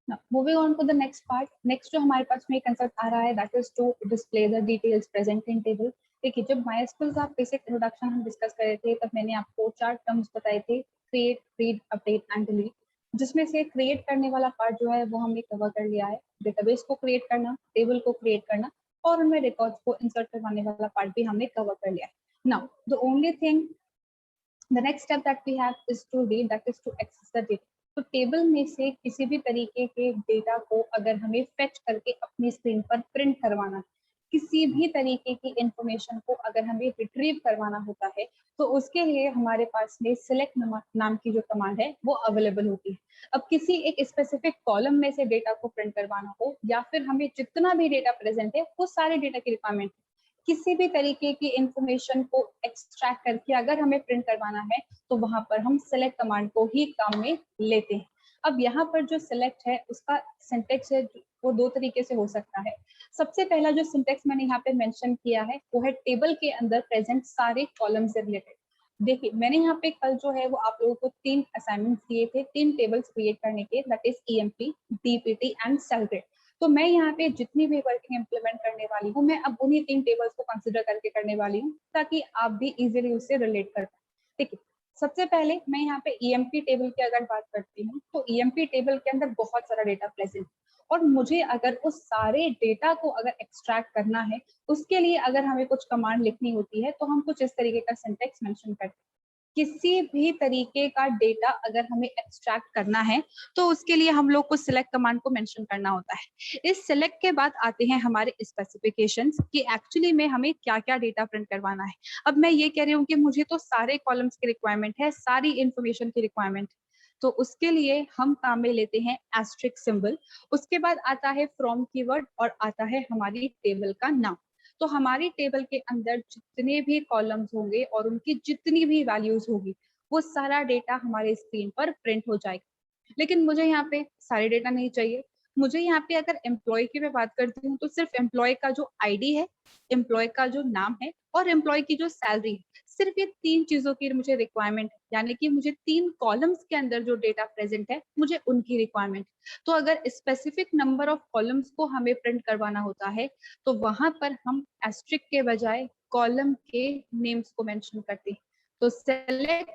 Moving on to the next part, next जो हमारे पास में कंसेप्ट आ रहा है that is to display the details present in table. देखिए, जब माइस्क्यूल का बेसिक इंट्रोडक्शन हम डिस्कस कर रहे थे तब मैंने आपको 4 टर्म्स बताए थे, create, read, update and delete, जिसमें से क्रिएट करने वाला पार्ट जो है वो हमने कवर कर लिया है। डेटाबेस को क्रिएट करना, टेबल को क्रिएट करना और उनमें रिकॉर्ड्स को इंसर्ट करवाने वाला पार्ट भी हमने कवर कर लिया है। Now the only thing, the next step that we have is to read, that is to access the data। तो टेबल में से किसी भी तरीके के डेटा को अगर हमें फेच करके अपनी स्क्रीन पर प्रिंट करवाना, किसी भी तरीके की इंफॉर्मेशन को अगर हमें रिट्रीव करवाना होता है तो उसके लिए हमारे पास में सिलेक्ट नाम की जो कमांड है वो अवेलेबल होती है। अब किसी एक स्पेसिफिक कॉलम में से डेटा को प्रिंट करवाना हो या फिर हमें जितना भी डेटा प्रेजेंट है वो सारे डेटा की रिक्वायरमेंट, किसी भी तरीके की इंफॉर्मेशन को एक्सट्रैक्ट करके अगर हमें प्रिंट करवाना है तो वहां पर हम सेलेक्ट कमांड को ही काम में लेते हैं। अब यहाँ पर जो सेलेक्ट है उसका सिंटेक्स है वो दो तरीके से हो सकता है। सबसे पहला जो सिंटेक्स मैंने यहाँ पे मेंशन किया है वो है टेबल के अंदर प्रेजेंट सारे कॉलम से रिलेटेड। देखिए, मैंने यहाँ पे कल जो है वो आप लोगों को 3 असाइनमेंट दिए थे, 3 टेबल्स क्रिएट करने के, that is EMP, DPT and sal grade. तो मैं यहाँ पे जितनी भी वर्किंग इम्प्लीमेंट करने वाली हूँ मैं अब उन्हीं 3 टेबल्स को कंसिडर करके करने वाली हूँ ताकि आप भी इजीली उससे रिलेट कर पाए। ठीक है, सबसे पहले मैं यहाँ पे ईएमपी टेबल की अगर बात करती हूँ तो ईएमपी टेबल के अंदर बहुत सारा डेटा प्रेजेंट और मुझे अगर उस सारे डेटा को अगर एक्सट्रैक्ट करना है उसके लिए अगर हमें कुछ कमांड लिखनी होती है तो हम कुछ इस तरीके का सिंटेक्स मेंशन करते हैं। किसी भी तरीके का डेटा अगर हमें एक्सट्रैक्ट करना है तो उसके लिए हम लोग को सिलेक्ट कमांड को मेंशन करना होता है। इस सिलेक्ट के बाद आते हैं हमारे स्पेसिफिकेशंस कि एक्चुअली में हमें क्या क्या डेटा प्रिंट करवाना है। अब मैं ये कह रही हूँ कि मुझे तो सारे कॉलम्स की रिक्वायरमेंट है, सारी इंफॉर्मेशन की रिक्वायरमेंट, तो उसके लिए हम काम में लेते हैं एस्ट्रिक सिंबल। उसके बाद आता है फ्रॉम कीवर्ड और आता है हमारी टेबल का नाम। तो हमारी टेबल के अंदर जितने भी कॉलम्स होंगे और उनकी जितनी भी वैल्यूज होगी वो सारा डेटा हमारे स्क्रीन पर प्रिंट हो जाएगा। लेकिन मुझे यहाँ पे सारे डेटा नहीं चाहिए। मुझे यहाँ पे अगर एम्प्लॉय की मैं बात करती हूँ तो सिर्फ एम्प्लॉय का जो आईडी है, एम्प्लॉय का जो नाम है और एम्प्लॉय की जो सैलरी है, सिर्फ ये 3 चीजों की मुझे रिक्वायरमेंट है। यानी कि मुझे 3 कॉलम्स के अंदर जो डेटा प्रेजेंट है मुझे उनकी रिक्वायरमेंट। तो अगर स्पेसिफिक नंबर ऑफ कॉलम्स को हमें प्रिंट करवाना होता है तो वहां पर हम एस्ट्रिक के बजाय कॉलम के नेम्स को मेंशन करते हैं। तो सेलेक्ट,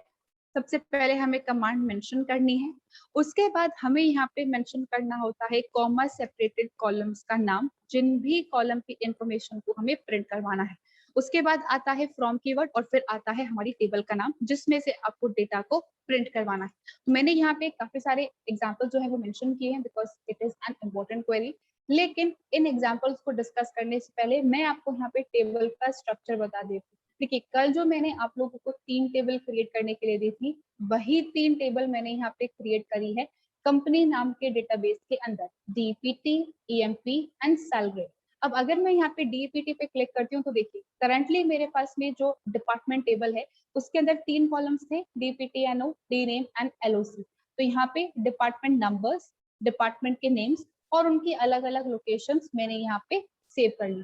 सबसे पहले हमें कमांड मेंशन करनी है, उसके बाद हमें यहाँ पे मेंशन करना होता है कॉमा सेपरेटेड कॉलम्स का नाम, जिन भी कॉलम की इंफॉर्मेशन को हमें प्रिंट करवाना है। उसके बाद आता है फ्रॉम कीवर्ड और फिर आता है हमारी टेबल का नाम जिसमें से आपको डेटा को प्रिंट करवाना है। तो मैंने यहाँ पे काफी सारे एग्जाम्पल जो है वो मेंशन किए हैं because it is an important query. लेकिन इन एग्जाम्पल्स को डिस्कस करने से पहले मैं आपको यहाँ पे टेबल का स्ट्रक्चर बता देती हूँ। देखिए, कल जो मैंने आप लोगों को 3 टेबल क्रिएट करने के लिए दी थी वही 3 टेबल मैंने यहाँ पे क्रिएट करी है कंपनी नाम के डेटाबेस के अंदर, डीपीटी, ईएमपी एंड सैलरी। अब अगर मैं यहाँ पे डीपीटी पे क्लिक करती हूँ तो देखिए करंटली मेरे पास में जो डिपार्टमेंट टेबल है उसके अंदर 3 कॉलम्स थे, डीपीटीएनओ, डी नेम एंड एलओसी। तो यहाँ पे डिपार्टमेंट नंबर्स, डिपार्टमेंट के नेम्स और उनकी अलग अलग लोकेशंस मैंने यहाँ पे सेव कर ली।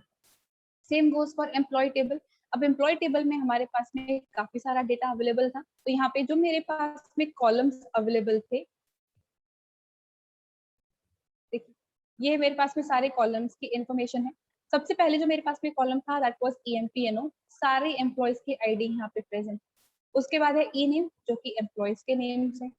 Same goes for employee table. अब एम्प्लॉय टेबल में हमारे पास में काफी सारा डेटा अवेलेबल था तो यहाँ पे जो मेरे पास में कॉलम्स अवेलेबल थे, देखिए ये मेरे पास में सारे कॉलम्स की इंफॉर्मेशन है। सबसे पहले जो मेरे पास में कॉलम था दैट वाज ईएमपीएनओ, सारे एम्प्लॉयज की आईडी यहाँ पे प्रेजेंट। उसके बाद है ई नेम जो कि एम्प्लॉयज के नेम्स है।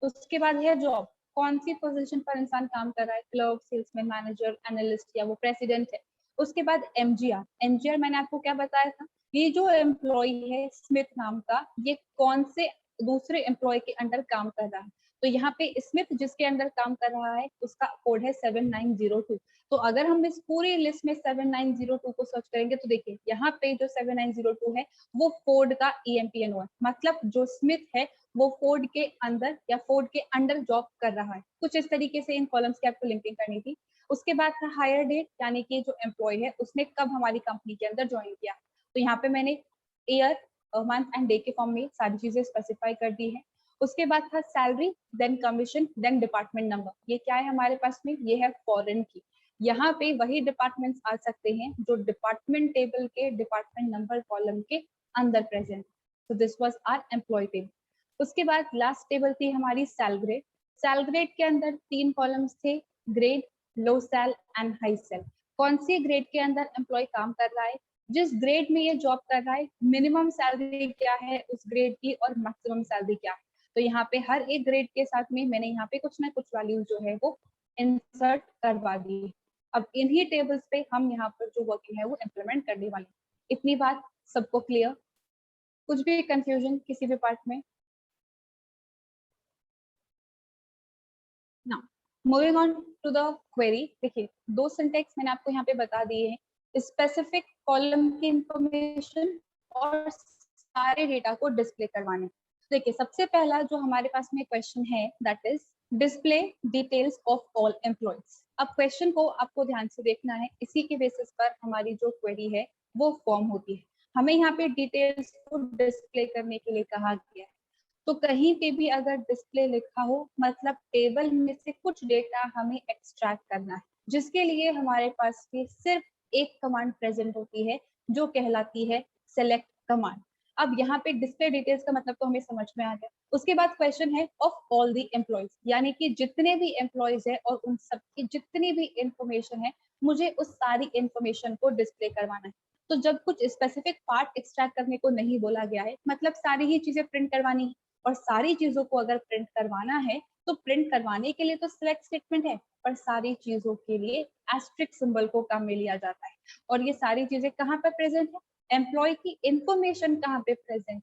उसके बाद है जॉब, कौन सी पोजीशन पर इंसान काम कर रहा है, क्लर्क, सेल्समैन, मैनेजर, एनालिस्ट या वो प्रेसिडेंट है। उसके बाद एमजीआर, एमजीआर मैंने आपको क्या बताया था, ये जो एम्प्लॉय है स्मिथ नाम का ये कौन से दूसरे एम्प्लॉय के अंडर काम कर रहा है। तो यहाँ पे स्मिथ जिसके अंडर काम कर रहा है उसका कोड है 7902। तो अगर हम इस पूरी लिस्ट में 7902 को सर्च करेंगे तो देखिए यहाँ पे जो 7902 है वो फोर्ड का ईएमपीएनओ है, मतलब जो स्मिथ है वो फोर्ड के अंदर या फोर्ड के अंडर जॉब कर रहा है। कुछ इस तरीके से इन कॉलम्स की आपको लिंकिंग करनी थी। उसके बाद था हायर डेट, यानी कि जो एम्प्लॉय है उसने कब हमारी कंपनी के अंदर ज्वाइन किया। तो यहाँ पे मैंने ईयर, मंथ एंड डे के फॉर्म में सारी चीजें स्पेसिफाई कर दी है। उसके बाद था salary, then commission, then department number. ये क्या है हमारे पास में, ये है फॉरेन की। यहाँ पे वही डिपार्टमेंट्स आ सकते हैं जो डिपार्टमेंट टेबल के डिपार्टमेंट नंबर कॉलम के अंदर प्रेजेंट। तो this was our employee table. उसके बाद लास्ट टेबल थी हमारी सेल ग्रेड। सेल ग्रेड के अंदर 3 कॉलम्स थे, grade, low sal and high sal. कौन सी ग्रेड के अंदर एम्प्लॉय काम कर रहा है, जिस ग्रेड में ये जॉब कर रहा है, मिनिमम सैलरी क्या है उस ग्रेड की और मैक्सिमम सैलरी क्या है। तो यहाँ पे हर एक ग्रेड के साथ में मैंने यहाँ पे कुछ ना कुछ वैल्यूज जो है वो इंसर्ट करवा दी। अब इन्हीं टेबल्स पे हम यहाँ पर जो वर्किंग है वो इम्प्लीमेंट करने वाले हैं। इतनी बात सबको क्लियर? कुछ भी कंफ्यूजन किसी भी पार्ट में? ना, moving on to the query. देखिए, दो सिंटेक्स मैंने आपको यहाँ पे बता दिए हैं, स्पेसिफिक कॉलम की इंफॉर्मेशन और सारे डेटा को डिस्प्ले करवाने। देखिए, सबसे पहला जो हमारे पास में क्वेश्चन है that is display details of all employees. अब क्वेश्चन को आपको ध्यान से देखना है, इसी के बेसिस पर हमारी जो क्वेरी है वो फॉर्म होती है। हमें यहाँ पे डिटेल्स को डिस्प्ले करने के लिए कहा गया है, तो कहीं पे भी अगर डिस्प्ले लिखा हो मतलब टेबल में से कुछ डेटा हमें एक्सट्रैक्ट करना है, जिसके लिए हमारे पास में सिर्फ एक कमांड प्रेजेंट होती है जो कहलाती है सेलेक्ट कमांड। अब यहाँ पे डिस्प्ले डिटेल्स का मतलब तो हमें समझ में आ गया। उसके बाद क्वेश्चन है ऑफ ऑल दी एम्प्लॉयज, यानी कि जितने भी एम्प्लॉयज है और उन सबकी जितनी भी इंफॉर्मेशन है मुझे उस सारी इंफॉर्मेशन को डिस्प्ले करवाना है। तो जब कुछ स्पेसिफिक पार्ट एक्सट्रैक्ट करने को नहीं बोला गया है मतलब सारी ही चीजें प्रिंट करवानी है, और सारी चीजों को अगर प्रिंट करवाना है तो प्रिंट करवाने के लिए तो सिलेक्ट स्टेटमेंट है, पर सारी चीजों के लिए एस्ट्रिक सिंबल को काम में लिया जाता है। और ये सारी चीजें कहाँ पर प्रेजेंट है, एम्प्लॉय की इंफॉर्मेशन कहाँ पे प्रेजेंट है,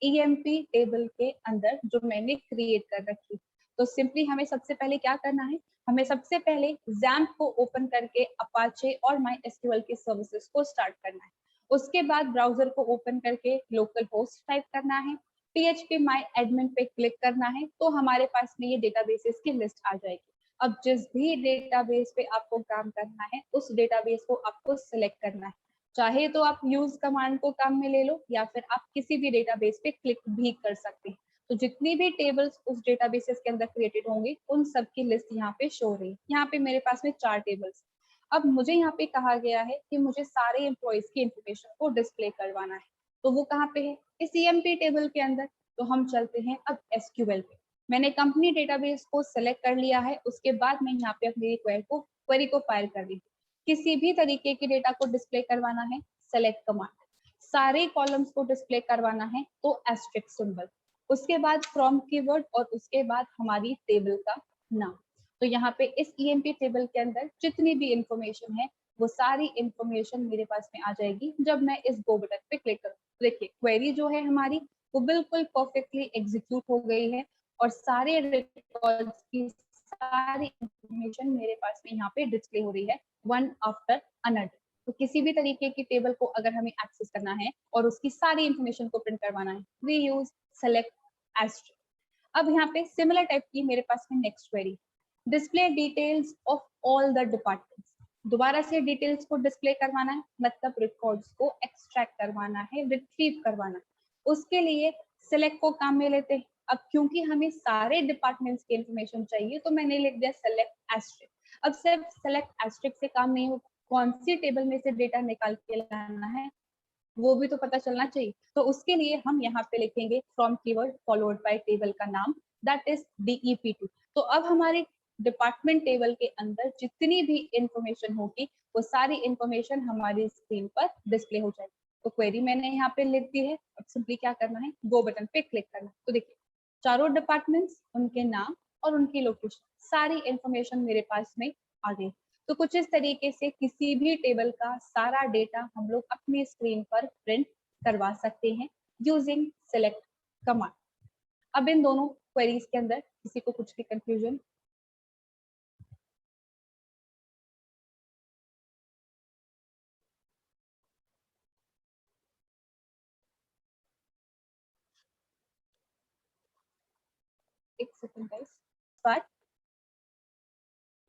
ईएमपी टेबल के अंदर जो मैंने क्रिएट कर रखी। तो सिंपली हमें सबसे पहले क्या करना है, हमें सबसे पहले XAMPP को ओपन करके अपाचे और MySQL के सर्विसेज को स्टार्ट करना है। उसके बाद ब्राउजर को ओपन करके लोकल होस्ट टाइप करना है, PHP माई एडमिन पे क्लिक करना है, तो हमारे पास में ये डेटाबेसेस की लिस्ट आ जाएगी। अब जिस भी डेटाबेस पे आपको काम करना है उस डेटाबेस को आपको सिलेक्ट करना है, चाहे तो आप यूज कमांड को काम में ले लो या फिर आप किसी भी डेटाबेस पे क्लिक भी कर सकते हैं। तो जितनी भी टेबल्स उस डेटाबेसेस के अंदर क्रिएटेड होंगे उन सब की लिस्ट यहाँ पे शो रही है। यहाँ पे मेरे पास में 4 टेबल्स। अब मुझे यहाँ पे कहा गया है कि मुझे सारे एम्प्लॉयज की इंफॉर्मेशन को डिस्प्ले करवाना है, तो वो कहाँ पे है, इस EMP टेबल के अंदर। तो हम चलते हैं अब SQL पे। मैंने कंपनी डेटाबेस को सिलेक्ट कर लिया है, उसके बाद मैं यहाँ पे अपनी क्वेरी को फाइल कर दी। किसी भी तरीके के डेटा को डिस्प्ले करवाना है सेलेक्ट कमांड, सारे कॉलम्स को डिस्प्ले करवाना है तो एस्ट्रिक सिंबल, उसके बाद फ्रॉम कीवर्ड और उसके बाद हमारी टेबल का नाम। तो यहाँ पे इस EMP टेबल के अंदर जितनी भी इंफॉर्मेशन है वो सारी इंफॉर्मेशन मेरे पास में आ जाएगी जब मैं इस गो बटन पे क्लिक करूँ। देखिए, क्वेरी जो है हमारी वो बिल्कुल परफेक्टली एग्जीक्यूट हो गई है और सारे रिकॉर्ड्स की सारी इंफॉर्मेशन मेरे पास में यहाँ पे डिस्प्ले हो रही है वन आफ्टर अनदर। तो किसी भी तरीके की टेबल को अगर हमें एक्सेस करना है और उसकी सारी इंफॉर्मेशन को प्रिंट करवाना है, वी यूज सेलेक्ट एस्ट्रिक। अब यहाँ पे सिमिलर टाइप की मेरे पास में next query, display details of all the departments. दोबारा से डिटेल्स को डिस्प्ले करवाना है मतलब रिकॉर्ड्स को एक्सट्रैक्ट करवाना है, रिट्रीव करवाना है। उसके लिए सेलेक्ट को काम में लेते हैं। अब क्योंकि हमें सारे डिपार्टमेंट्स की इंफॉर्मेशन चाहिए तो मैंने लिख दिया सेलेक्ट एस्ट्रिक। अब सिर्फ सेलेक्ट एस्ट्रिक से काम नहीं होगा, कौन सी टेबल में से डेटा निकाल के लाना है वो भी तो पता चलना चाहिए। तो उसके लिए हम यहाँ पे लिखेंगे from keyword followed by table का नाम दैट इज DEP2। तो अब हमारे डिपार्टमेंट टेबल के अंदर जितनी भी इंफॉर्मेशन होगी वो सारी इंफॉर्मेशन हमारी स्क्रीन पर डिस्प्ले हो जाएगी। तो क्वेरी मैंने यहाँ पे लिख दी है, अब सिंपली क्या करना है, गो बटन पे क्लिक करना है। तो देखिए, चारों डिपार्टमेंट्स, उनके नाम और उनकी लोकेशन, सारी इंफॉर्मेशन मेरे पास में आ गई। तो कुछ इस तरीके से किसी भी टेबल का सारा डेटा हम लोग अपनी स्क्रीन पर प्रिंट करवा सकते हैं यूजिंग सेलेक्ट कमांड। अब इन दोनों क्वेरीज के अंदर किसी को कुछ भी कंफ्यूजन? एक second guys, but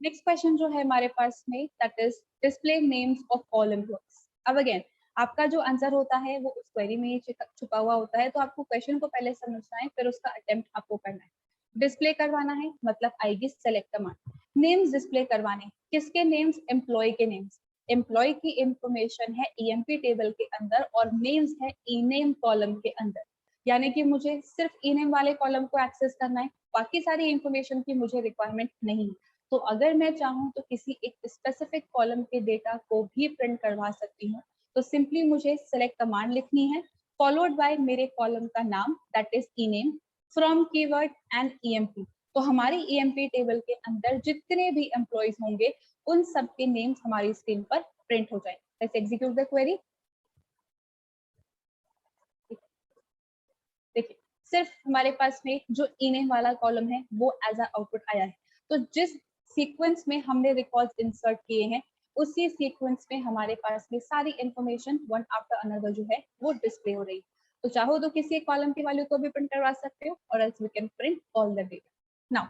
next question जो है हमारे पास में that is display names of all employees. अब अगेन आपका जो आंसर होता है वो उस क्वेरी में ही छुपा हुआ होता है, तो आपको क्वेश्चन को पहले समझना है फिर उसका अटेम्प्ट आपको करना है। डिस्प्ले करवाना है मतलब आएगी सेलेक्ट कमांड। नेम्स डिस्प्ले करवाने, किसके नेम्स, एम्प्लॉय के नेम्स। एम्प्लॉय की इंफॉर्मेशन है EMP टेबल के अंदर और नेम्स है ENAME कॉलम के अंदर, यानी कि मुझे सिर्फ ENAME वाले कॉलम को एक्सेस करना है, बाकी सारी इंफॉर्मेशन की मुझे रिक्वायरमेंट नहीं है। तो अगर मैं चाहूँ तो किसी एक स्पेसिफिक कॉलम के डेटा को भी प्रिंट करवा सकती हूँ। तो सिंपली मुझे सेलेक्ट कमांड लिखनी है फॉलोड बाय मेरे कॉलम का नाम that is E name from keyword and EMP. तो हमारी ईएमपी टेबल के अंदर जितने भी एम्प्लॉइज होंगे उन सबके नेम्स हमारी स्क्रीन पर प्रिंट हो जाए। Let's execute the query. देखिए सिर्फ हमारे पास में जो ई नेम वाला कॉलम है वो एज अ आउटपुट आया है। तो जिस सीक्वेंस में हमने रिकॉर्ड्स इंसर्ट किए हैं उसी सीक्वेंस में हमारे पास में सारी इंफॉर्मेशन वन आफ्टर अनदर जो है वो डिस्प्ले हो रही है। तो चाहो तो किसी एक कॉलम की वैल्यू को भी प्रिंट करवा सकते हो और else we can print all the data. Now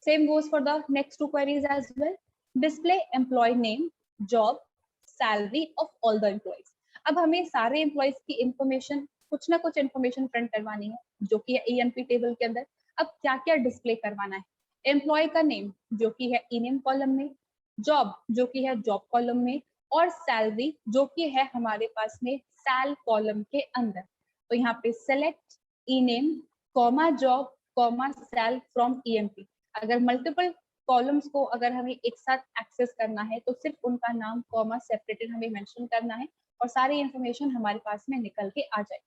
same goes for the next two queries as well. Display employee name, job, salary of all the employees. अब हमें सारे एम्प्लॉइज की इंफॉर्मेशन कुछ ना कुछ इंफॉर्मेशन प्रिंट करवानी है जो कि है ईएमपी टेबल के अंदर। अब क्या क्या डिस्प्ले करवाना है? एम्प्लॉय का नेम जो कि है ई नेम कॉलम में, जॉब जो कि है जॉब कॉलम में, और सैलरी जो कि है हमारे पास में सैल कॉलम के अंदर। तो यहाँ पे select e name comma job comma sal from EMP. अगर मल्टीपल कॉलम्स को अगर हमें एक साथ एक्सेस करना है तो सिर्फ उनका नाम कॉमा सेपरेटेड हमें मेंशन करना है और सारी इंफॉर्मेशन हमारे पास में निकल के आ जाए।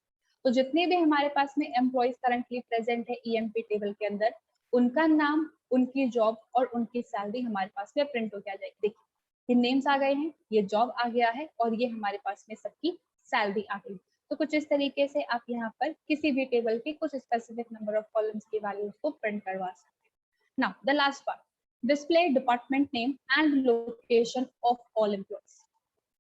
तो जितने भी हमारे पास में एम्प्लॉइज करंटली प्रेजेंट है ईएमपी टेबल के अंदर उनका नाम, उनकी जॉब और उनकी सैलरी हमारे पास में प्रिंट हो के आ जाएगी। देखिए ये नेम्स आ गए हैं, ये जॉब आ गया है और ये हमारे पास में सबकी सैलरी आ गई। तो कुछ इस तरीके से आप यहाँ पर किसी भी टेबल के कुछ स्पेसिफिक नंबर ऑफ कॉलम्स की वैल्यूज को प्रिंट करवा सकते हैं। Now, the last part, display department name and location of all employees.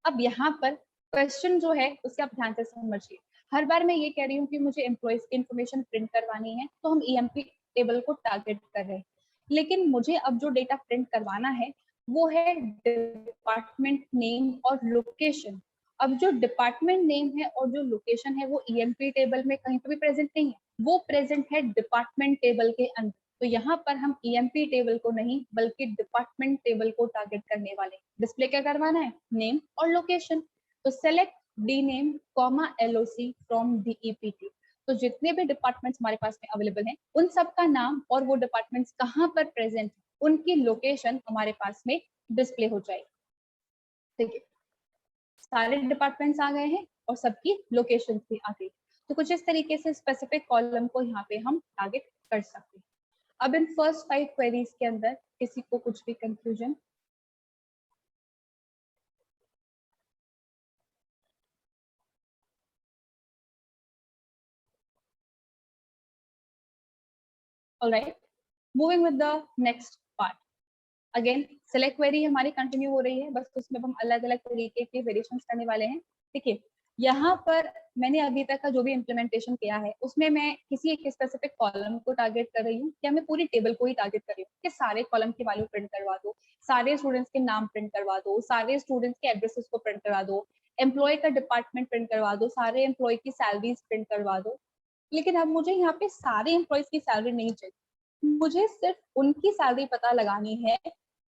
अब यहाँ पर क्वेश्चन जो है उसके आप ध्यान से समझिए। हर बार मैं ये कह रही हूँ कि मुझे एम्प्लॉइज की इंफॉर्मेशन प्रिंट करवानी है तो हम ईएमपी टेबल को टारगेट कर रहे हैं, लेकिन मुझे अब जो डेटा प्रिंट करवाना है वो है डिपार्टमेंट नेम और लोकेशन। अब जो डिपार्टमेंट नेम है और जो लोकेशन है वो ईएमपी टेबल में कहीं पर भी प्रेजेंट नहीं है, वो प्रेजेंट है डिपार्टमेंट टेबल के अंदर। तो यहाँ पर हम ईएमपी टेबल को नहीं बल्कि डिपार्टमेंट टेबल को टारगेट करने वाले। डिस्प्ले क्या करवाना है? नेम और लोकेशन। तो select D name comma LOC from DEPT. तो जितने भी डिपार्टमेंट्स हमारे पास में अवेलेबल हैं उन सब का नाम और वो डिपार्टमेंट्स कहाँ पर प्रेजेंट है उनकी लोकेशन हमारे पास में डिस्प्ले हो जाएगी। देखिए सारे डिपार्टमेंट्स आ गए हैं और सबकी लोकेशन भी आ गई। तो कुछ इस तरीके से स्पेसिफिक कॉलम को यहाँ पे हम टारगेट कर सकते हैं। अब इन फर्स्ट 5 क्वेरीज के अंदर किसी को कुछ भी confusion? Alright, moving with the next part. Again select query हमारी कंटिन्यू हो रही है, बस उसमें हम अलग अलग तरीके के वेरिएशंस करने वाले हैं। ठीक है, यहाँ पर मैंने अभी तक का जो भी इम्प्लीमेंटेशन किया है उसमें मैं किसी एक स्पेसिफिक कॉलम को टारगेट कर रही हूँ या मैं पूरी टेबल को ही टारगेट कर रही हूँ कि सारे कॉलम की वैल्यू प्रिंट करवा दो, सारे स्टूडेंट्स के नाम प्रिंट करवा दो, सारे स्टूडेंट्स के एड्रेसेस को प्रिंट करवा दो, एम्प्लॉय का डिपार्टमेंट प्रिंट करवा दो, सारे एम्प्लॉय की सैलरीज प्रिंट करवा दो। लेकिन अब मुझे यहाँ पे सारे एम्प्लॉयज की सैलरी नहीं चाहिए, मुझे सिर्फ उनकी सैलरी पता लगानी है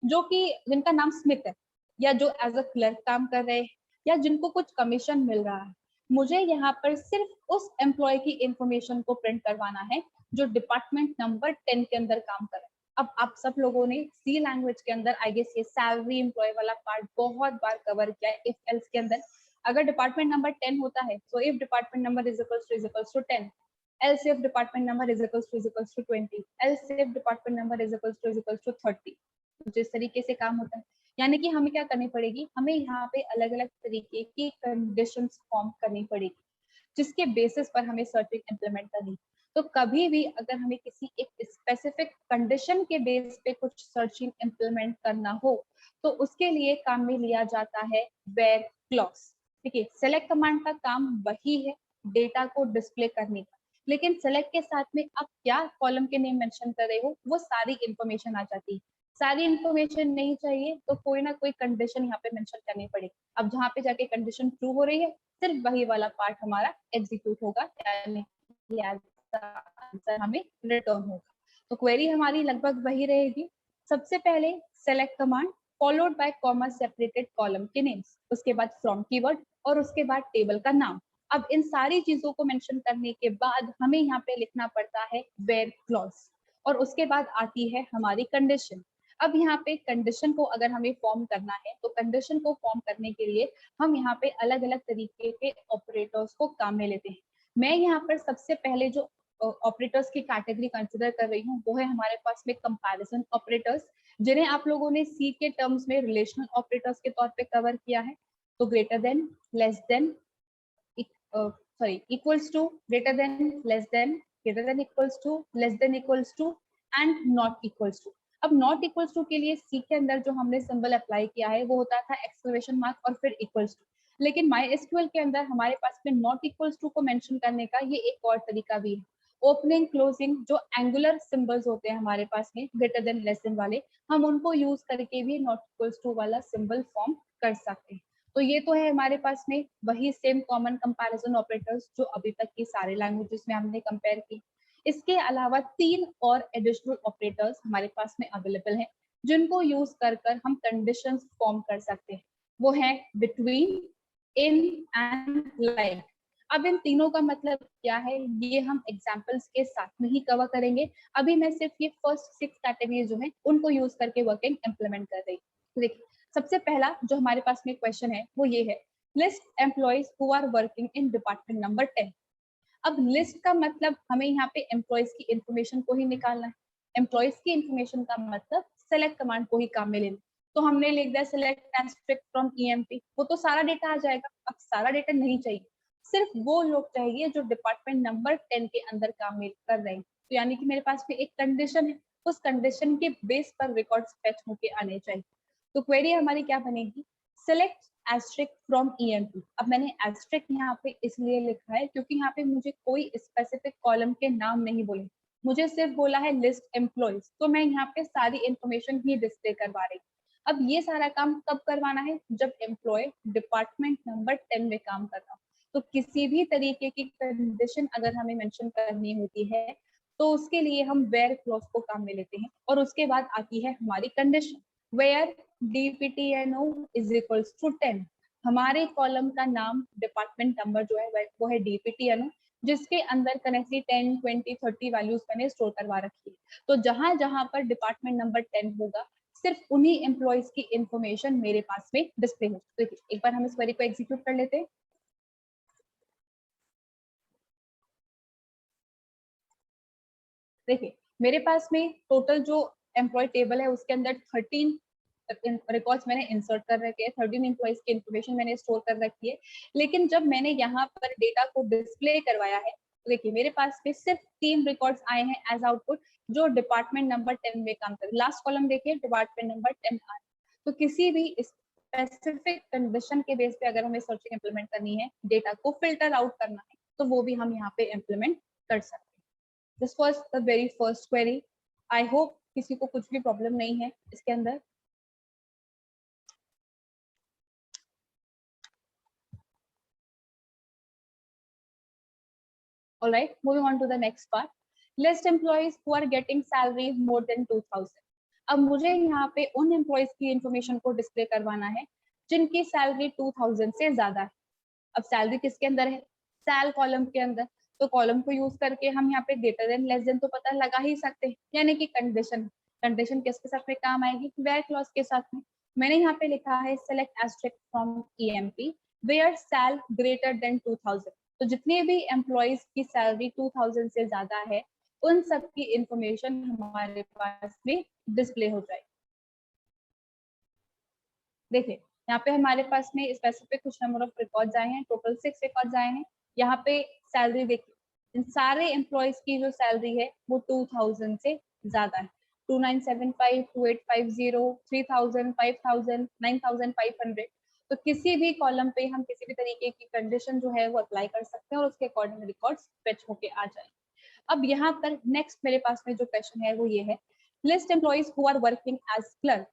जो कि जिनका नाम स्मिथ है या जो एज अ क्लर्क काम कर रहे हैं या जिनको कुछ कमीशन मिल रहा है। मुझे यहाँ पर सिर्फ उस एम्प्लॉय की इंफॉर्मेशन को प्रिंट करवाना है जो डिपार्टमेंट नंबर 10 के अंदर काम कर रहा है। अब आप सब लोगों ने सी लैंग्वेज के अंदर आई गेस ये सैलरी एम्प्लॉय वाला पार्ट बहुत बार कवर किया है। इफ एल्स के अंदर अगर डिपार्टमेंट नंबर 10 होता है तो if department number is equals to 10, else if department number is equals to 20, else if department number is equals to 30। जिस तरीके से काम होता है, यानी कि हमें क्या करनी पड़ेगी, हमें यहाँ पे अलग अलग तरीके की कंडीशंस फॉर्म करनी पड़ेगी जिसके बेसिस पर हमें सर्चिंग इंप्लीमेंट करनी। तो कभी भी अगर हमें किसी एक स्पेसिफिक कंडीशन के बेस पे कुछ सर्चिंग इंप्लीमेंट करना हो तो उसके लिए काम में लिया जाता है वेयर क्लॉज। ठीक है, सेलेक्ट कमांड का काम वही है डेटा को डिस्प्ले करने का, लेकिन सेलेक्ट के साथ में आप क्या कॉलम के नेम मेंशन कर रहे हो वो सारी इंफॉर्मेशन आ जाती है। सारी इंफॉर्मेशन नहीं चाहिए तो कोई ना कोई कंडीशन यहाँ पे मेंशन करनी पड़ेगी। अब जहाँ पे जाके कंडीशन ट्रू हो रही है सिर्फ वही वाला पार्ट हमारा एग्जीक्यूट होगा, यानी आंसर हमें रिटर्न होगा। तो क्वेरी हमारी लगभग वही रहेगी। सबसे पहले select command followed by comma separated column के नेम्स, उसके बाद फ्रॉम कीवर्ड और उसके बाद टेबल का नाम। अब इन सारी चीजों को मेंशन करने के बाद हमें यहाँ पे लिखना पड़ता है वेयर क्लॉज। और उसके बाद आती है हमारी कंडीशन। अब यहाँ पे कंडीशन को अगर हमें फॉर्म करना है तो कंडीशन को फॉर्म करने के लिए हम यहाँ पे अलग अलग तरीके के ऑपरेटर्स को काम में लेते हैं। मैं यहाँ पर सबसे पहले जो ऑपरेटर्स की कैटेगरी कंसिडर कर रही हूँ वो है हमारे पास में कंपैरिजन ऑपरेटर्स, जिन्हें आप लोगों ने सी के टर्म्स में रिलेशनल ऑपरेटर्स के तौर पे कवर किया है। तो greater than, less than, sorry equals to, greater than, less than, greater than equals to, less than equals to and not equals to. अब नॉट इक्वल्स टू के लिए सी के अंदर जो हमने सिंबल अप्लाई किया है वो होता था एक्सक्लेमेशन मार्क और फिर इक्वल्स टू, लेकिन MySQL के अंदर हमारे पास में नॉट इक्वल्स टू को मेंशन करने का ये एक और तरीका भी है। ओपनिंग क्लोजिंग जो एंगुलर सिंबल्स होते हैं हमारे पास में ग्रेटर देन लेस देन वाले, हम उनको यूज करके भी नॉट इक्वल्स टू वाला सिंबल फॉर्म कर सकते हैं। तो ये तो है हमारे पास में वही सेम कॉमन कंपैरिजन ऑपरेटर्स जो अभी तक की सारे लैंग्वेजेस में हमने कंपेयर की। इसके अलावा 3 और एडिशनल ऑपरेटर्स हमारे पास में अवेलेबल हैं जिनको यूज कर हम कंडीशंस फॉर्म कर सकते हैं। वो है बिटवीन, इन एंड लाइक। अब इन तीनों का मतलब क्या है ये हम एग्जांपल्स के साथ में ही कवर करेंगे। अभी मैं सिर्फ ये फर्स्ट 6 कैटेगरी जो है उनको यूज करके वर्किंग इंप्लीमेंट कर रही हूँ। देखिए सबसे पहला जो हमारे पास में क्वेश्चन है वो ये है, list employees who are working in department number 10। अब लिस्ट का मतलब हमें यहाँ पे एम्प्लॉइज की इंफॉर्मेशन को ही निकालना है। एम्प्लॉइज की इंफॉर्मेशन का मतलब सेलेक्ट कमांड को ही काम में लेना। तो हमने लिख दिया select and strict from EMP, वो तो सारा डेटा आ जाएगा। अब सारा डेटा नहीं चाहिए, सिर्फ वो लोग चाहिए जो डिपार्टमेंट नंबर 10 के अंदर काम कर रहे हैं। तो यानी कि मेरे पास में एक कंडीशन है, उस कंडीशन के बेस पर रिकॉर्ड फेच होके आने चाहिए। तो क्वेरी हमारी क्या बनेगी, सेलेक्ट एस्ट्रिक फ्रॉम EMP। अब मैंने एस्ट्रिक यहाँ पे इसलिए लिखा है क्योंकि यहाँ पे मुझे कोई स्पेसिफिक कॉलम के नाम नहीं बोले, मुझे सिर्फ बोला है लिस्ट एम्प्लॉइज, तो मैं यहाँ पे सारी इंफॉर्मेशन ही डिस्प्ले करवा रही हूँ। अब ये सारा काम कब करवाना है, जब एम्प्लॉय डिपार्टमेंट नंबर 10 में काम कर रहा हो। तो किसी भी तरीके की कंडीशन अगर हमें मेंशन करनी होती है तो उसके लिए हम वेयर क्लॉज को काम में लेते हैं और उसके बाद आती है हमारी condition where DPTNO is equals to 10। हमारे कॉलम का नाम डिपार्टमेंट नंबर जो है वो है DPTNO, जिसके अंदर कनेक्टली 10, 20, 30 वैल्यूज मैंने स्टोर करवा रखी है। तो जहां जहां पर डिपार्टमेंट नंबर 10 होगा सिर्फ उन्हीं एम्प्लॉइज की इंफॉर्मेशन मेरे पास में डिस्प्ले हो। तो एक बार हम इस क्वेरी को एग्जीक्यूट कर लेते हैं। देखिए मेरे पास में टोटल जो एम्प्लॉय टेबल है उसके अंदर 13 रिकॉर्ड्स मैंने इंसर्ट कर रखे हैं, 13 एम्प्लॉइज की इंफॉर्मेशन मैंने स्टोर कर रखी है। लेकिन जब मैंने यहाँ पर डेटा को डिस्प्ले करवाया है तो देखिए मेरे पास में सिर्फ 3 रिकॉर्ड्स आए हैं एज आउटपुट जो डिपार्टमेंट नंबर 10 में काम कर। लास्ट कॉलम देखिए डिपार्टमेंट नंबर 10 आ। तो किसी भी स्पेसिफिक कंडीशन के बेस पे अगर हमें सर्चिंग इंप्लीमेंट करनी है, डेटा को फिल्टर आउट करना है, तो वो भी हम यहाँ पे इंप्लीमेंट कर सकते हैं। This was the very first query. I hope किसी को कुछ भी प्रॉब्लम नहीं है इसके अंदर। All right, moving on to the next part. List employees who are getting salary more than 2000. अब मुझे यहाँ पे उन एम्प्लॉइज की इंफॉर्मेशन को डिस्प्ले करवाना है जिनकी सैलरी 2000 से ज्यादा है। अब सैलरी किसके अंदर है, सैल कॉलम के अंदर। तो कॉलम को यूज करके हम यहाँ पे ग्रेटर देन लेस देन तो पता लगा ही सकते हैं, यानी कि कंडीशन। कंडीशन किसके साथ में काम आएगी, वेयर क्लॉज के साथ में। मैंने यहाँ पे लिखा है select asterisk from EMP where sal greater than 2000। तो जितने भी एम्प्लॉइज की सैलरी 2000 से ज्यादा है उन सब की इंफॉर्मेशन हमारे पास में डिस्प्ले हो जाएगी। देखिए यहाँ पे हमारे पास में स्पेसिफिक कुछ नंबर ऑफ रिकॉर्ड्स आए हैं, टोटल 6 रिकॉर्ड्स आए हैं। यहाँ पे सैलरी देखिए इन सारे एम्प्लॉइज की जो सैलरी है वो 2000 से ज्यादा है। 2975, 2850, 3000, 5000, 9500। तो किसी भी कॉलम पे हम किसी भी तरीके की कंडीशन जो है वो अप्लाई कर सकते हैं और उसके अकॉर्डिंग रिकॉर्ड्स फेच होके आ जाएंगे। अब यहाँ पर नेक्स्ट मेरे पास में जो क्वेश्चन है वो ये है, list employees who are working as clerk.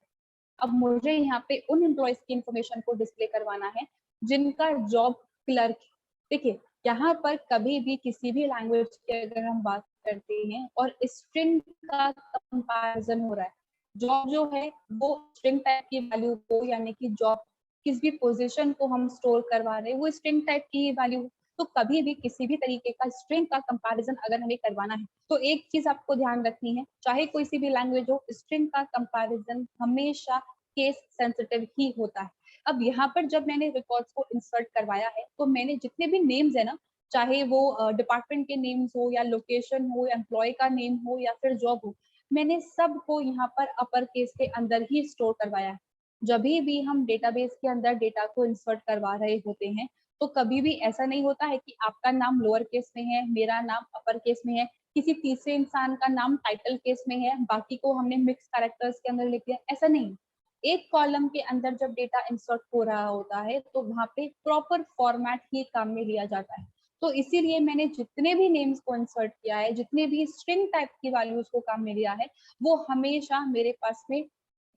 अब मुझे यहाँ पे उन एम्प्लॉइज की इंफॉर्मेशन को डिस्प्ले करवाना है जिनका जॉब क्लर्क है। देखिए यहाँ पर कभी भी किसी भी लैंग्वेज की अगर हम बात करते हैं और स्ट्रिंग का कंपैरिजन हो रहा है, जॉब जो है वो स्ट्रिंग टाइप की वैल्यू को, यानी कि जॉब किस भी पोजीशन को हम स्टोर करवा रहे हैं वो स्ट्रिंग टाइप की वैल्यू। तो कभी भी किसी भी तरीके का स्ट्रिंग का कंपैरिजन अगर हमें करवाना है तो एक चीज आपको ध्यान रखनी है, चाहे कोई सी भी लैंग्वेज हो, स्ट्रिंग का कंपैरिजन हमेशा केस सेंसिटिव ही होता है। अब यहाँ पर जब मैंने रिकॉर्ड्स को इंसर्ट करवाया है तो मैंने जितने भी नेम्स है ना, चाहे वो डिपार्टमेंट के नेम्स हो या लोकेशन हो, एम्प्लॉय का नेम हो या फिर जॉब हो, मैंने सबको यहाँ पर अपर केस के अंदर ही स्टोर करवाया है। जब भी हम डेटाबेस के अंदर डेटा को इंसर्ट करवा रहे होते हैं तो कभी भी ऐसा नहीं होता है कि आपका नाम लोअर केस में है, मेरा नाम अपर केस में है, किसी तीसरे इंसान का नाम टाइटल केस में है, बाकी को हमने मिक्स कैरेक्टर्स के अंदर लिख दिया, ऐसा नहीं। एक कॉलम के अंदर जब डेटा इंसर्ट हो रहा होता है तो वहां पे प्रॉपर फॉर्मेट ही काम में लिया जाता है। तो इसीलिए मैंने जितने भी नेम्स को इंसर्ट किया है, जितने भी स्ट्रिंग टाइप की वैल्यूज को काम में लिया है, वो हमेशा मेरे पास में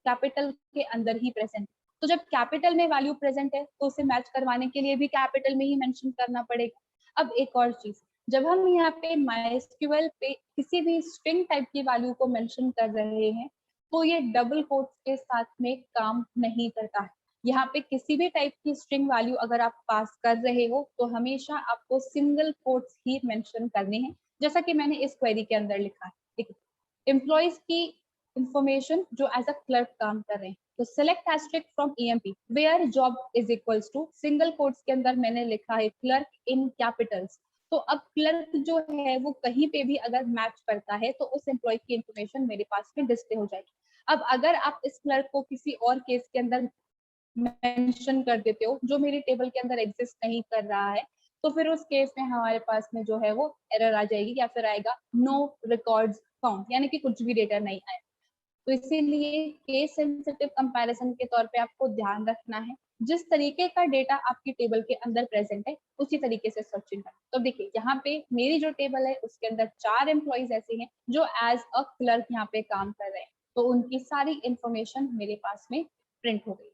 कैपिटल के अंदर ही प्रेजेंट। तो जब कैपिटल में वैल्यू प्रेजेंट है तो उसे मैच करवाने के लिए भी कैपिटल में ही मेंशन करना पड़ेगा। अब एक और चीज, जब हम यहाँ पे MySQL पे किसी भी स्ट्रिंग टाइप की वैल्यू को मेंशन कर रहे हैं तो ये डबल कोट्स के साथ में काम नहीं करता है। यहाँ पे किसी भी टाइप की स्ट्रिंग वैल्यू अगर आप पास कर रहे हो तो हमेशा आपको सिंगल कोट्स ही मेंशन करने हैं, जैसा कि मैंने इस क्वेरी के अंदर लिखा है। ठीक है, एम्प्लॉयज की इंफॉर्मेशन जो एज अ क्लर्क काम कर रहे हैं, तो select asterisk from EMP where job is equals to, single quotes के अंदर मैंने लिखा है क्लर्क इन कैपिटल्स। तो अब क्लर्क जो है वो कहीं पे भी अगर मैच करता है तो उस एम्प्लॉय की इंफॉर्मेशन मेरे पास में डिस्प्ले हो जाएगी। अब अगर आप इस क्लर्क को किसी और केस के अंदर मेंशन कर देते हो जो मेरी टेबल के अंदर एग्जिस्ट नहीं कर रहा है, तो फिर उस केस में हमारे पास में जो है वो एरर आ जाएगी या फिर आएगा नो रिकॉर्ड्स फाउंड, यानी कि कुछ भी डेटा नहीं आया। तो इसीलिए केस सेंसिटिव कंपैरिजन के तौर पे आपको ध्यान रखना है, जिस तरीके का डेटा आपकी टेबल के अंदर प्रेजेंट है उसी तरीके से सर्चिंग करना। तो देखिए यहाँ पे मेरी जो टेबल है उसके अंदर 4 एम्प्लॉइज ऐसे हैं जो एज अ क्लर्क यहाँ पे काम कर रहे हैं, तो उनकी सारी इंफॉर्मेशन मेरे पास में प्रिंट हो गई।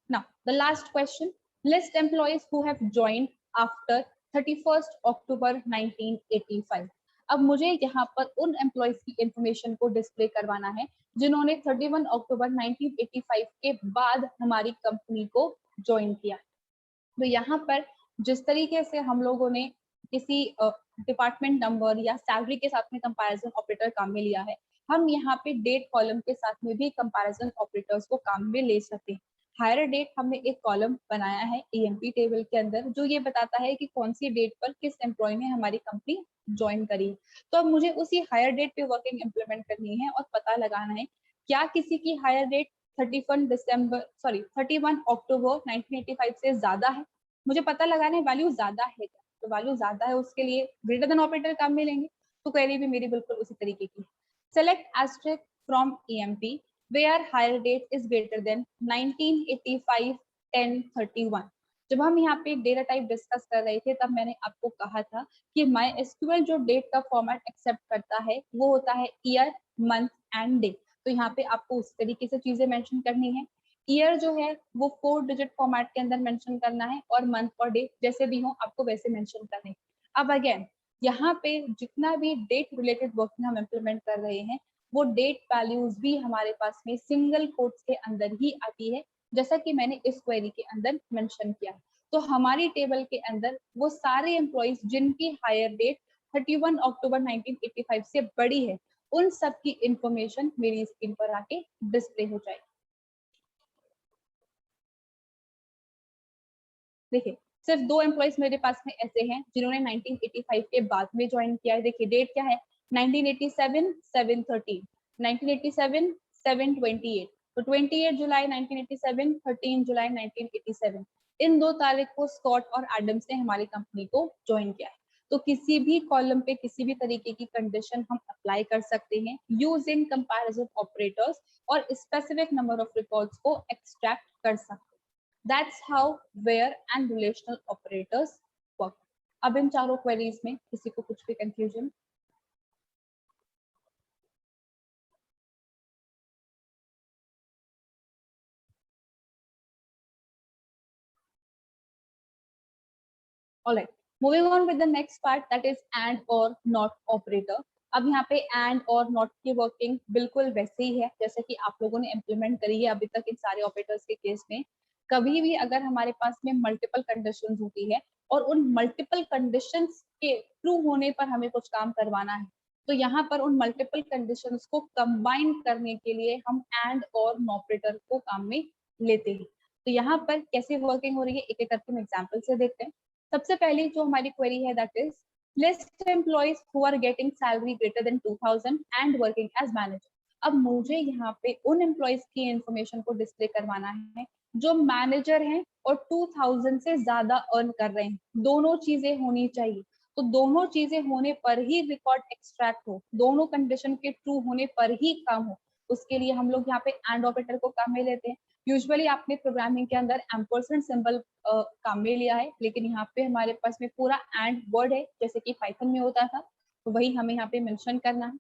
Now, the last question, list employees who have joined after 31st October 1985. अब मुझे यहाँ पर उन एम्प्लॉयज की इंफॉर्मेशन को डिस्प्ले करवाना है जिन्होंने 31 अक्टूबर 1985 के बाद हमारी कंपनी को ज्वाइन किया। तो यहाँ पर जिस तरीके से हम लोगों ने किसी डिपार्टमेंट नंबर या सैलरी के साथ में कंपैरिजन ऑपरेटर काम में लिया है, हम यहाँ पे डेट कॉलम के साथ में भी कंपैरिजन ऑपरेटर्स को काम में ले सकते हैं। हायर डेट हमने एक कॉलम बनाया है EMP टेबल के अंदर जो ये बताता है कि कौन सी डेट पर किस एम्प्लॉय ने हमारी कंपनी ज्वाइन करी। तो अब मुझे उसी हायर डेट पे वर्किंग इम्प्लीमेंट करनी है और पता लगाना है क्या किसी की हायर डेट 31 अक्टूबर 1985 से ज्यादा है। मुझे पता लगाना है वैल्यू ज्यादा है क्या, तो वैल्यू ज्यादा है उसके लिए ग्रेटर देन ऑपरेटर काम में लेंगे। तो क्वेरी भी मेरी बिल्कुल उसी तरीके की। Select asterisk from EMP where higher date is greater than 1985 1031। जब हम यहाँ पे डेटा टाइप डिस्कस कर रहे थे तब मैंने आपको कहा था कि MySQL जो डेट का फॉर्मेट एक्सेप्ट करता है वो होता है ईयर, मंथ एंड डे। तो यहाँ पे आपको उस तरीके से चीजें मेंशन करनी है। ईयर जो है वो 4 डिजिट फॉर्मेट के अंदर मेंशन करना है और मंथ और डे जैसे भी हो आपको वैसे मेंशन करने। अब अगेन यहाँ पे जितना भी डेट रिलेटेड वर्किंग हम इम्प्लीमेंट कर रहे हैं वो डेट वैल्यूज भी हमारे पास में सिंगल कोट्स के अंदर ही आती है, जैसा कि मैंने इस क्वेरी के अंदर मेंशन किया। तो हमारी टेबल के अंदर वो सारे एम्प्लॉइज जिनकी हायर डेट 31 अक्टूबर 1985 से बड़ी है उन सब की इंफॉर्मेशन मेरी स्क्रीन पर आके डिस्प्ले हो जाएगी। देखिए सिर्फ 2 एम्प्लॉइज मेरे पास में ऐसे हैं जिन्होंने 1985 के बाद में ज्वाइन किया है। देखिए डेट क्या है 1987 713, 1987 728, तो 28 जुलाई 1987, 13 जुलाई 1987 इन 2 तारीख को स्कॉट और एडम्स ने हमारी कंपनी को ज्वाइन किया है। तो किसी भी कॉलम पे किसी भी तरीके की कंडीशन हम अप्लाई कर सकते हैं यूजिंग कंपैरिजन ऑपरेटर्स और स्पेसिफिक नंबर ऑफ रिकॉर्ड्स को एक्सट्रैक्ट कर सकते हैं। That's how, where and relational operators work. अब इन चारों क्वेरीज में किसी को कुछ भी confusion? Alright, moving on with the next part that is and or not operator. अब यहाँ पे and और not की वर्किंग बिल्कुल वैसे ही है जैसे कि आप लोगों ने इम्प्लीमेंट करी है अभी तक इन सारे ऑपरेटर्स के केस में। कभी भी अगर हमारे पास में मल्टीपल कंडीशंस होती है और उन मल्टीपल कंडीशंस के ट्रू होने पर हमें कुछ काम करवाना है, तो यहाँ पर उन मल्टीपल कंडीशंस को कंबाइन करने के लिए हम एंड और ऑपरेटर को काम में लेते हैं। तो यहाँ पर कैसे वर्किंग हो रही है एक एक करके हम एग्जांपल से देखते हैं। सबसे पहली जो हमारी क्वेरी है that is list employees who are getting salary greater than 2000 and working as manager. अब मुझे यहाँ पे उन एम्प्लॉइज की इंफॉर्मेशन को डिस्प्ले करवाना है जो मैनेजर हैं और 2000 से ज्यादा अर्न कर रहे हैं। दोनों चीजें होनी चाहिए, तो दोनों चीजें होने पर ही रिकॉर्ड एक्सट्रैक्ट हो, दोनों कंडीशन के ट्रू होने पर ही काम हो। उसके लिए हम लोग यहाँ पे एंड ऑपरेटर को काम में लेते हैं। यूजुअली आपने प्रोग्रामिंग के अंदर एम्परसेंड सिंबल काम में लिया है, लेकिन यहाँ पे हमारे पास में पूरा एंड वर्ड है जैसे कि पाइथन में होता था, तो वही हमें यहाँ पे मेंशन करना है।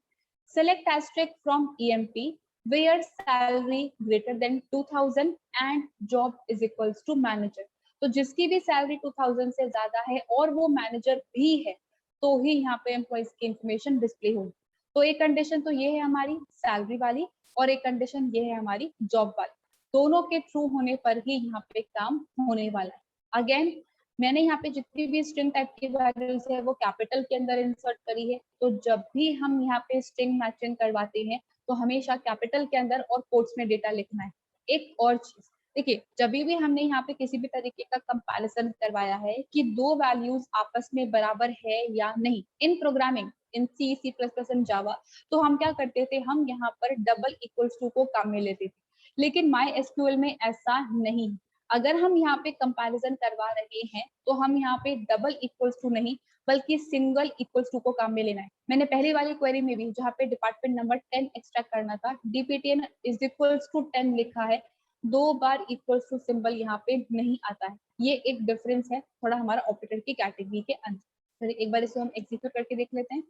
Select asterisk from EMP where salary greater than 2000 and job is equals to manager। तो जिसकी भी सैलरी 2000 से ज्यादा है और वो मैनेजर भी है तो ही यहाँ पे एम्प्लॉइज की इंफॉर्मेशन डिस्प्ले होगी। तो एक कंडीशन तो ये है हमारी सैलरी वाली और एक कंडीशन ये है हमारी जॉब वाली। दोनों के ट्रू होने पर ही यहाँ पे काम होने वाला है। अगेन मैंने यहाँ पे जितनी भी स्ट्रिंग टाइप की वैल्यूज है वो कैपिटल के अंदर इंसर्ट करी है। तो जब भी हम यहाँ पे स्ट्रिंग मैचिंग करवाते हैं तो हमेशा कैपिटल के अंदर और कोट्स में डेटा लिखना है। एक और चीज देखिए, जब भी हमने यहाँ पे किसी भी तरीके का कंपैरिजन करवाया है कि दो वैल्यूज आपस में बराबर है या नहीं in programming in C plus plus and Java, तो हम क्या करते थे, हम यहाँ पर डबल इक्वल्स टू को काम में लेते थे। लेकिन माई एसक्यूएल में ऐसा नहीं। अगर हम यहाँ पे कंपैरिजन करवा रहे हैं तो हम यहाँ पे डबल इक्वल्स टू नहीं बल्कि सिंगल इक्वल्स टू को काम में लेना है। मैंने पहली वाली क्वेरी में भी जहाँ पे डिपार्टमेंट नंबर 10 एक्सट्रैक्ट करना था डीपीटीएन इज इक्वल्स टू 10 लिखा है, 2 बार इक्वल्स टू सिंबल यहाँ पे नहीं आता है। ये एक डिफरेंस है थोड़ा हमारा ऑपरेटर की कैटेगरी के अंदर। एक बार इसे हम एग्जीक्यूट करके देख लेते हैं।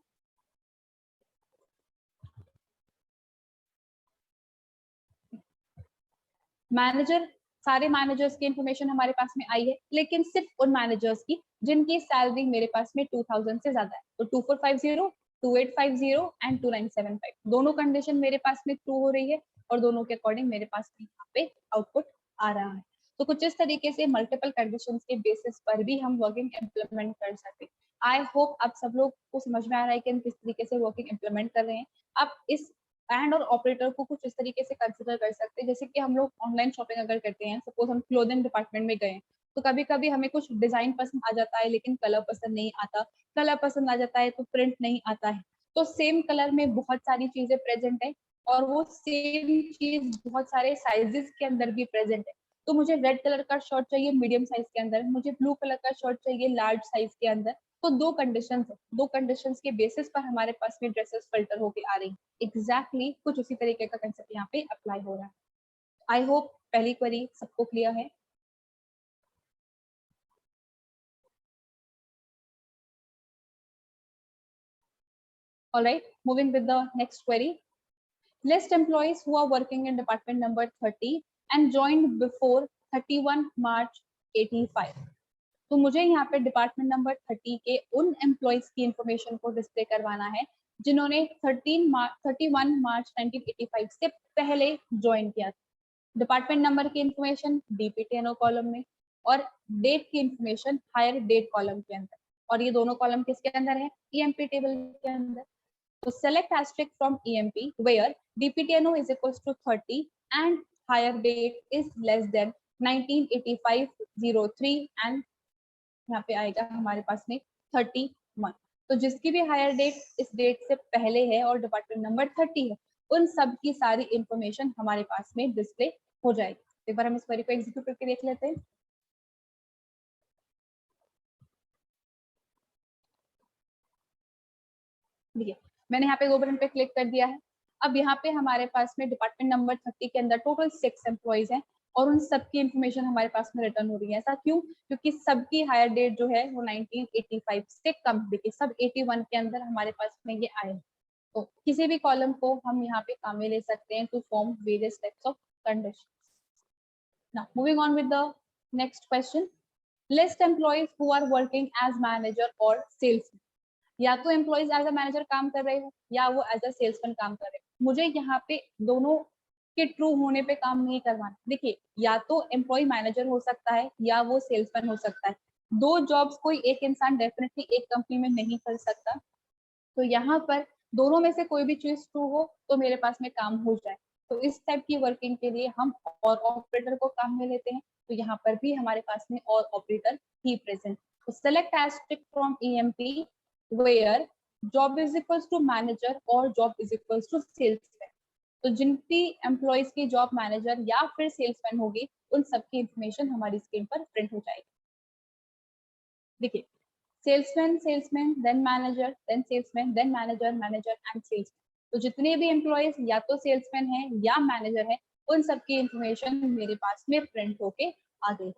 मैनेजर, सारे मैनेजर्स की इंफॉर्मेशन हमारे पास में आई है, लेकिन सिर्फ उन मैनेजर्स की जिनकी सैलरी मेरे पास में 2000 से ज्यादा है। तो 2450, 2850 एंड 2975 दोनों कंडीशन मेरे पास में ट्रू हो रही है और दोनों के अकॉर्डिंग मेरे पास में यहाँ पे आउटपुट आ रहा है। तो कुछ इस तरीके से मल्टीपल कंडीशंस के बेसिस पर भी हम वर्किंग इम्प्लीमेंट कर सकते हैं। आई होप आप सब लोग को समझ में आ रहा है कि हम किस तरीके से वर्किंग इम्प्लीमेंट कर रहे हैं। आप इस एंड और ऑपरेटर को कुछ इस तरीके से कंसिडर कर सकते हैं, जैसे कि हम लोग ऑनलाइन शॉपिंग अगर करते हैं, सपोज हम क्लोथिंग डिपार्टमेंट में गए तो कभी कभी हमें कुछ डिजाइन पसंद आ जाता है लेकिन कलर पसंद नहीं आता, कलर पसंद आ जाता है तो प्रिंट नहीं आता है। तो सेम कलर में बहुत सारी चीजें प्रेजेंट है और वो सेम चीज बहुत सारे साइजेस के अंदर भी प्रेजेंट है। तो मुझे रेड कलर का शर्ट चाहिए मीडियम साइज के अंदर, मुझे ब्लू कलर का शर्ट चाहिए लार्ज साइज के अंदर। तो दो कंडीशंस है, दो कंडीशंस के बेसिस पर हमारे पास में ड्रेसेस फिल्टर होके आ रही है। एग्जैक्टली कुछ उसी तरीके का कंसेप्ट यहाँ पे अप्लाई हो रहा है। आई होप पहली क्वेरी सबको क्लियर है। Alright, moving with the next query. List employees who are working in department number 30 and joined before 31 March 85। तो मुझे यहाँ पे डिपार्टमेंट नंबर 30 के उन एम्प्लॉइज की इंफॉर्मेशन को डिस्प्ले करवाना है जिन्होंने 31 मार्च 1985 से पहले ज्वाइन किया था। डिपार्टमेंट नंबर की इंफॉर्मेशन डीपीटीएनओ कॉलम में और डेट की इंफॉर्मेशन हायर डेट कॉलम के अंदर, और ये दोनों कॉलम किसके अंदर है, ईएमपी टेबल के अंदर। तो select asterisk from EMP where DPTNO is equals to 30 and higher date is less than 1985-03 and यहाँ पे आएगा हमारे पास में 31। तो जिसकी भी हायर डेट इस डेट से पहले है और डिपार्टमेंट नंबर 30 है, उन सब की सारी इंफॉर्मेशन हमारे पास में डिस्प्ले हो जाएगी। एक बार हम इस क्वेरी को एग्जीक्यूट करके देख लेते हैं। देखिए, मैंने यहाँ पे गो बटन पे क्लिक कर दिया है। अब यहाँ पे हमारे पास में डिपार्टमेंट नंबर 30 के अंदर टोटल 6 एम्प्लॉइज हैं और उन सबकी इंफॉर्मेशन हमारे पास में रिटर्न हो रही है। ऐसा क्यों? क्योंकि सबकी हायर डेट जो है वो 1985 से कम, देखिए सब 81 के अंदर हमारे पास में ये आए। तो किसी भी कॉलम को हम यहाँ पे काम में ले सकते हैं to form various types of condition. Now moving on with the next question. List employees who are working as manager और सेल्समैन। या तो एम्प्लॉइज एज अ मैनेजर काम कर रहे हो या वो एज अ सेल्समैन काम कर रहे हो। मुझे यहाँ पे दोनों के ट्रू होने पे काम नहीं करवाना। देखिए, या तो एम्प्लॉय मैनेजर हो सकता है या वो सेल्समैन हो सकता है। दो जॉब्स कोई एक इंसान डेफिनेटली एक कंपनी में नहीं कर सकता, तो यहाँ पर दोनों में से कोई भी चीज ट्रू हो तो मेरे पास में काम हो जाए। तो इस टाइप की वर्किंग के लिए हम और ऑपरेटर को काम में लेते हैं, तो यहाँ पर भी हमारे पास में और ऑपरेटर ही प्रेजेंट। तो select asterisk from EMP where job is equals to manager और job is equals to salesman. तो जिनकी एम्प्लॉयज की जॉब मैनेजर या फिर सेल्समैन होगी उन सबकी इंफॉर्मेशन हमारी स्क्रीन पर प्रिंट हो जाएगी। देखिए, salesman salesman then manager then salesman then manager manager and salesman. तो जितने भी एम्प्लॉयज या तो सेल्समैन है या मैनेजर है उन सबकी इंफॉर्मेशन मेरे पास में प्रिंट होके आ गई।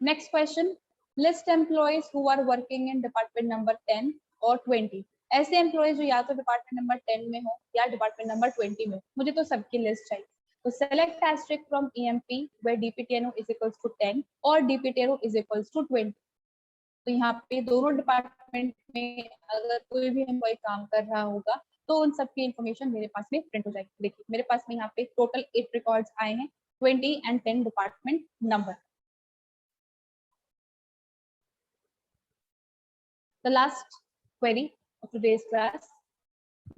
Next question, list employees who are working in department number 10 और 20। ऐसे एम्प्लॉयज जो या तो डिपार्टमेंट नंबर 10 में हो या डिपार्टमेंट नंबर 20 में, मुझे तो सबकी लिस्ट चाहिए। तो select asterisk from EMP where DPTNO is equals to 10 और डीपीटीएनओ इज इक्वल्स टू 20। तो यहाँ पे दोनों डिपार्टमेंट में अगर कोई भी एम्प्लॉय काम कर रहा होगा तो उन सबकी इंफॉर्मेशन मेरे पास में प्रिंट हो जाएगी। देखिए, मेरे पास में यहाँ पे टोटल 8 रिकॉर्ड्स आए हैं, 20 and 10 department number. The last query of today's class,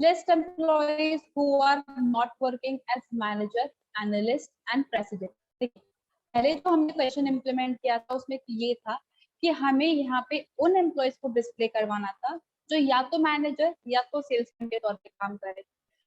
list employees who are not working as manager, analyst and president. पहले जो हमने क्वेश्चन इम्प्लीमेंट किया था उसमें ये था कि हमें यहाँ पे उन एम्प्लॉयज को डिस्प्ले करवाना था जो या तो मैनेजर या तो सेल्समैन के तौर पे काम कर रहे थे।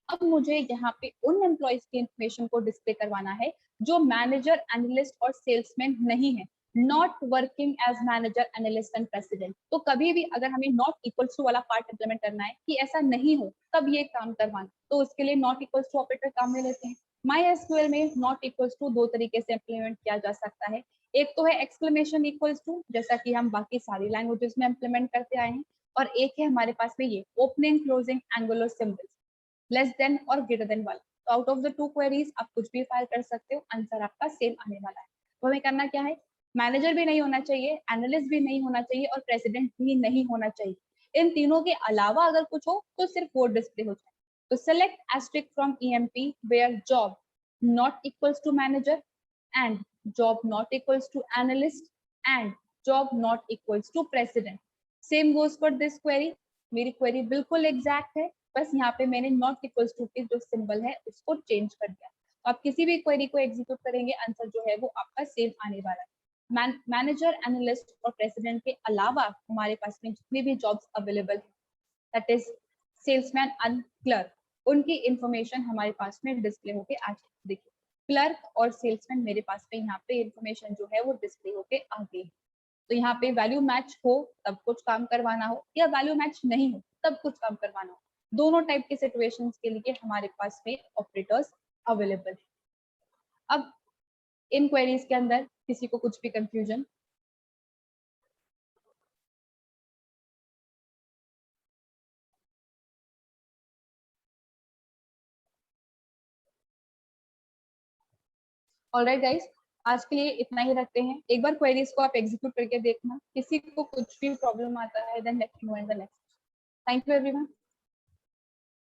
अब मुझे यहाँ पे उन एम्प्लॉयज की इंफॉर्मेशन को डिस्प्ले करवाना है जो मैनेजर, एनालिस्ट और सेल्समैन नहीं है, not working as manager, analyst and president. तो कभी भी अगर हमें नॉट इक्वल्स टू वाला पार्ट इंप्लीमेंट करना है कि ऐसा नहीं हो तब ये काम करवाना, तो उसके लिए नॉट इक्वल्स टू ऑपरेटर काम में लेते हैं। MySQL में नॉट इक्वल्स टू दो तरीके से इंप्लीमेंट किया जा सकता है। एक तो है एक्सक्लेमेशन इक्वल्स टू, जैसा कि हम बाकी सारी लैंग्वेजेस में इंप्लीमेंट करते आए हैं, और एक है हमारे पास में ये opening closing angular symbols, less than और ग्रेटर देन वाला। तो out of the two queries आप कुछ भी फाइल कर सकते हो, आंसर आपका सेम आने वाला है। तो हमें करना क्या है, मैनेजर भी नहीं होना चाहिए, एनालिस्ट भी नहीं होना चाहिए और प्रेसिडेंट भी नहीं होना चाहिए। इन तीनों के अलावा अगर कुछ हो तो सिर्फ वो डिस्प्ले हो जाए। तो select asterisk from EMP where job not equals to manager and job not equals to analyst and job not equals to president. Same goes for this query. मेरी क्वेरी बिल्कुल एग्जैक्ट है, बस यहाँ पे मैंने नॉट इक्वल्स टू के जो symbol है उसको चेंज कर दिया। तो आप किसी भी क्वेरी को एग्जीक्यूट करेंगे आंसर जो है वो आपका सेम आने वाला है। मैनेजर, एनालिस्ट और प्रेसिडेंट के अलावा हमारे पास में जितनी भी जॉब्स अवेलेबल है, that is salesman and clerk, उनकी इंफॉर्मेशन हमारे पास में डिस्प्ले होके आ जाए। देखिए, क्लर्क और सेल्समैन मेरे पास में यहाँ पे इंफॉर्मेशन जो है वो डिस्प्ले होके आ गई। तो यहाँ पे वैल्यू मैच हो तब कुछ काम करवाना हो या वैल्यू मैच नहीं हो तब कुछ काम करवाना हो, दोनों टाइप के सिचुएशंस के लिए हमारे पास में ऑपरेटर्स अवेलेबल है। अब इन क्वेरीज के अंदर किसी को कुछ भी कंफ्यूजन? ऑलराइट गाइस, आज के लिए इतना ही रखते हैं। एक बार क्वेरीज को आप एग्जीक्यूट करके देखना, किसी को कुछ भी प्रॉब्लम आता है then let me know in the next. Thank you everyone.